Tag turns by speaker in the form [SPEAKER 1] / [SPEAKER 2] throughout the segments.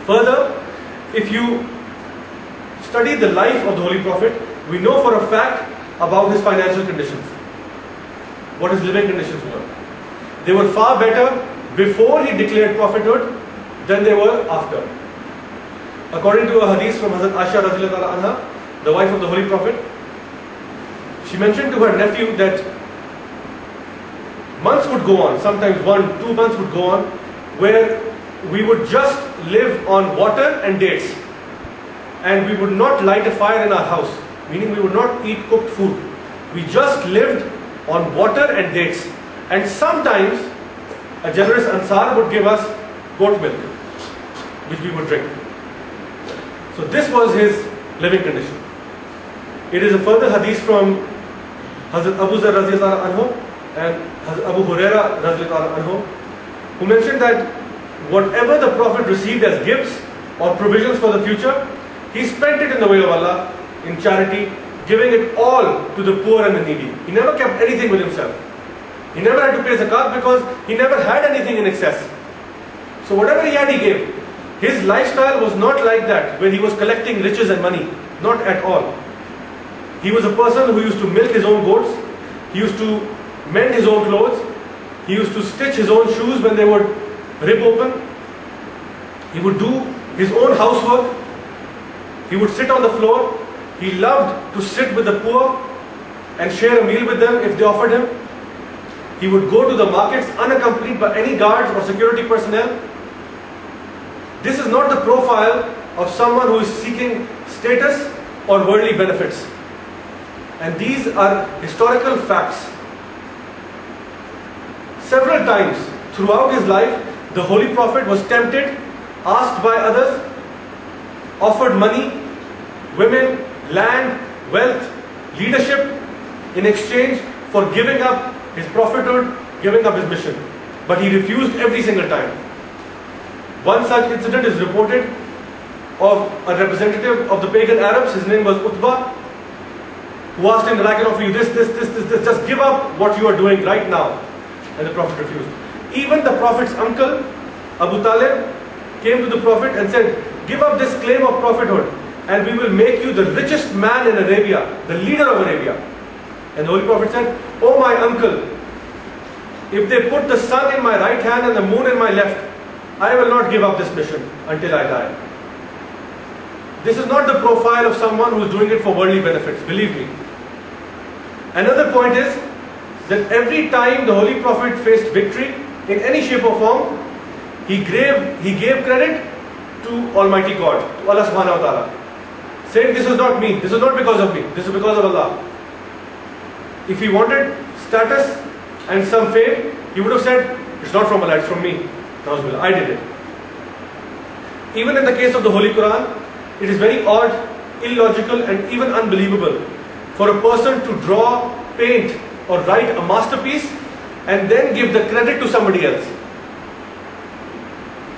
[SPEAKER 1] Further, if you study the life of the Holy Prophet, we know for a fact about his financial conditions, what his living conditions were. They were far better before he declared prophethood than they were after. According to a hadith from Hazrat Aisha radhiyallahu anha, the wife of the Holy Prophet, she mentioned to her nephew that months would go on, sometimes 1-2 months would go on, where we would just live on water and dates, and we would not light a fire in our house, meaning we would not eat cooked food. We just lived on water and dates, and sometimes a generous Ansar would give us goat milk, which we would drink. So this was his living condition. It is a further hadith from Hazrat Abu Zar radhiyallahu anhu and Hazrat Abu Huraira radhiyallahu anhu, who mentioned that whatever the Prophet received as gifts or provisions for the future, he spent it in the way of Allah, in charity, giving it all to the poor and the needy. He never kept anything with himself. He never had to pay zakat because he never had anything in excess. So whatever he had, he gave. His lifestyle was not like that, where he was collecting riches and money. Not at all. He was a person who used to milk his own goats. He used to mend his own clothes. He used to stitch his own shoes when they would rip open. He would do his own housework. He would sit on the floor. He loved to sit with the poor and share a meal with them if they offered him. He would go to the markets unaccompanied by any guards or security personnel. This is not the profile of someone who is seeking status or worldly benefits. And these are historical facts. Several times throughout his life, the Holy Prophet was tempted, asked by others, offered money, women, land, wealth, leadership in exchange for giving up his prophethood, giving up his mission. But he refused every single time. One such incident is reported of a representative of the pagan Arabs. His name was Utbah, who asked him that I can offer you this, just give up what you are doing right now. And the Prophet refused. Even the Prophet's uncle, Abu Talib, came to the Prophet and said, give up this claim of prophethood and we will make you the richest man in Arabia, the leader of Arabia. And the Holy Prophet said, oh my uncle, if they put the sun in my right hand and the moon in my left, I will not give up this mission until I die. This is not the profile of someone who is doing it for worldly benefits, believe me. Another point is that every time the Holy Prophet faced victory in any shape or form, he gave credit to Almighty God, to Allah subhanahu wa ta'ala, saying this is not me, this is not because of me, this is because of Allah. If he wanted status and some fame, he would have said, it's not from Allah, it's from me. I did it. Even in the case of the Holy Quran, it is very odd, illogical and even unbelievable for a person to draw, paint or write a masterpiece and then give the credit to somebody else.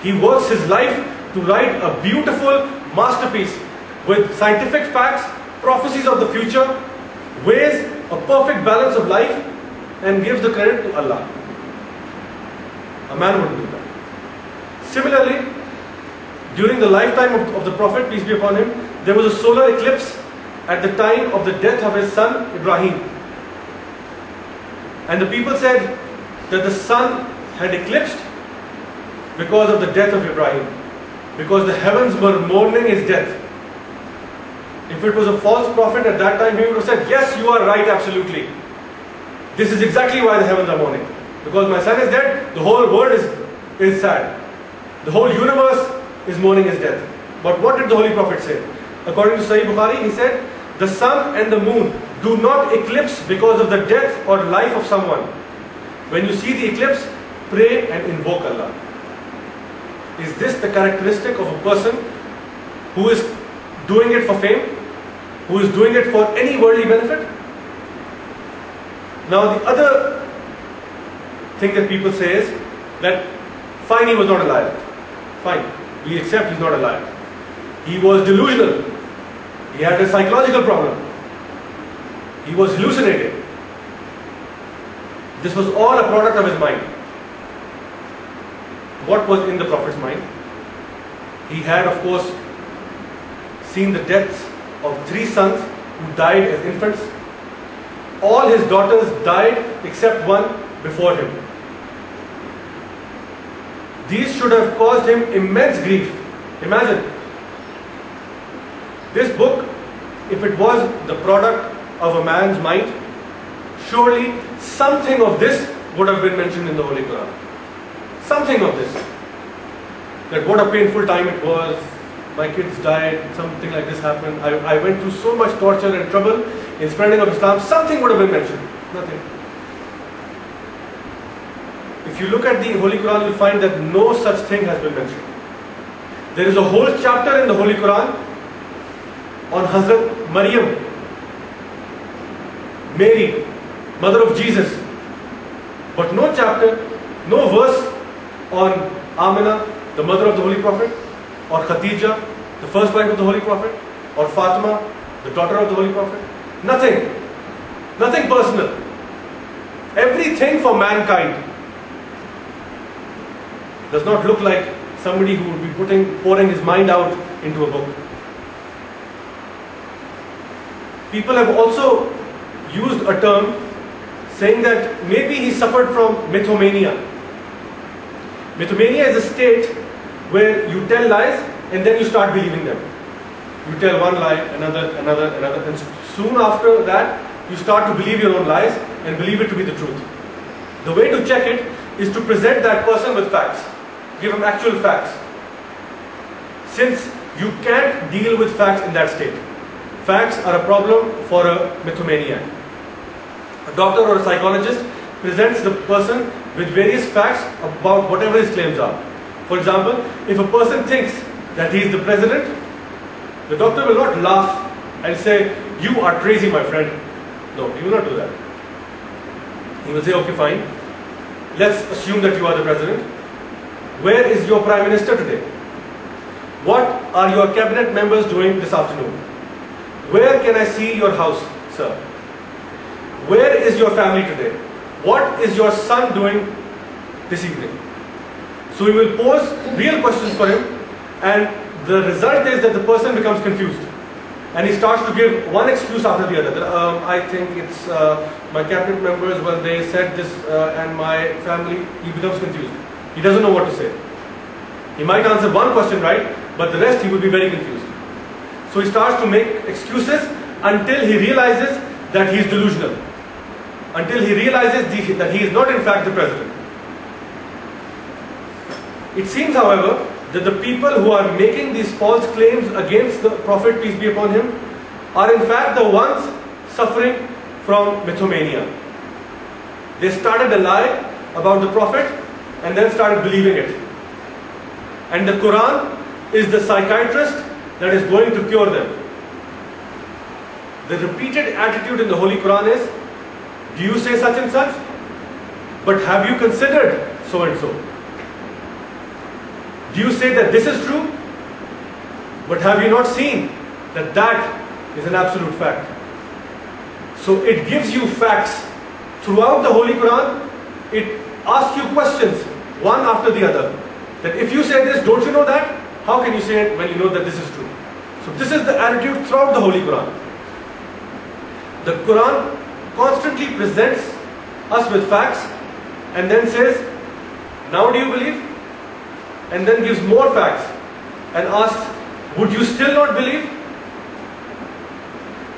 [SPEAKER 1] He works his life to write a beautiful masterpiece with scientific facts, prophecies of the future, weighs a perfect balance of life and gives the credit to Allah. A man wouldn't do that. Similarly, during the lifetime of the Prophet, peace be upon him, there was a solar eclipse at the time of the death of his son Ibrahim. And the people said that the sun had eclipsed because of the death of Ibrahim, because the heavens were mourning his death. If it was a false prophet at that time, he would have said, yes, you are right, absolutely. This is exactly why the heavens are mourning. Because my son is dead, the whole world is sad. The whole universe is mourning his death. But what did the Holy Prophet say? According to Sahih Bukhari, he said, the sun and the moon do not eclipse because of the death or life of someone. When you see the eclipse, pray and invoke Allah. Is this the characteristic of a person who is doing it for fame? Who is doing it for any worldly benefit? Now the other thing that people say is that fine, he was not a liar. Fine, we accept he's not a liar. He was delusional. He had a psychological problem. He was hallucinating. This was all a product of his mind. What was in the Prophet's mind? He had, of course, seen the deaths of 3 sons who died as infants. All his daughters died except one before him. These should have caused him immense grief. Imagine, this book, if it was the product of a man's mind, surely something of this would have been mentioned in the Holy Quran. Something of this. That what a painful time it was, my kids died, something like this happened, I went through so much torture and trouble in spreading of Islam, something would have been mentioned. Nothing. If you look at the Holy Quran, you'll find that no such thing has been mentioned. There is a whole chapter in the Holy Quran on Hazrat Maryam, Mary, mother of Jesus, but no chapter, no verse on Amina, the mother of the Holy Prophet, or Khadija, the first wife of the Holy Prophet, or Fatima, the daughter of the Holy Prophet. Nothing. Nothing personal. Everything for mankind. Does not look like somebody who would be pouring his mind out into a book. People have also used a term saying that maybe he suffered from mythomania. Mythomania is a state where you tell lies and then you start believing them. You tell one lie, another, and soon after that you start to believe your own lies and believe it to be the truth. The way to check it is to present that person with facts. Give him actual facts. Since you can't deal with facts in that state. Facts are a problem for a mythomaniac. A doctor or a psychologist presents the person with various facts about whatever his claims are. For example, if a person thinks that he is the president, the doctor will not laugh and say, "You are crazy, my friend." No, he will not do that. He will say, "Okay, fine. Let's assume that you are the president. Where is your prime minister today? What are your cabinet members doing this afternoon? Where can I see your house, sir? Where is your family today? What is your son doing this evening?" So we will pose real questions for him, and the result is that the person becomes confused. And he starts to give one excuse after the other. I think it's my cabinet members, well, they said this, and my family. He becomes confused. He doesn't know what to say. He might answer one question right, but the rest he will be very confused. So he starts to make excuses until he realizes that he is delusional. Until he realizes that he is not in fact the president. It seems, however, that the people who are making these false claims against the Prophet, peace be upon him, are in fact the ones suffering from mythomania. They started a lie about the Prophet and then started believing it. And the Quran is the psychiatrist that is going to cure them. The repeated attitude in the Holy Quran is, do you say such and such? But have you considered so and so? Do you say that this is true? But have you not seen that that is an absolute fact? So it gives you facts. Throughout the Holy Quran, it asks you questions, one after the other. That if you say this, don't you know that? How can you say it when you know that this is true? So this is the attitude throughout the Holy Quran. The Quran constantly presents us with facts and then says, now do you believe? And then gives more facts and asks, would you still not believe?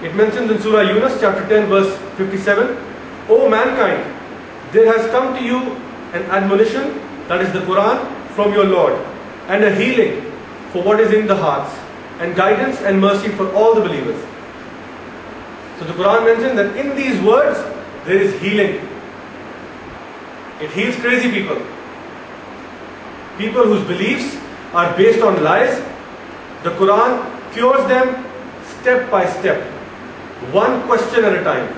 [SPEAKER 1] It mentions in Surah Yunus chapter 10 verse 57, O mankind, there has come to you an admonition, that is the Quran, from your Lord, and a healing for what is in the hearts, and guidance and mercy for all the believers. So the Quran mentions that in these words there is healing. It heals crazy people. People whose beliefs are based on lies. The Quran cures them step by step, one question at a time.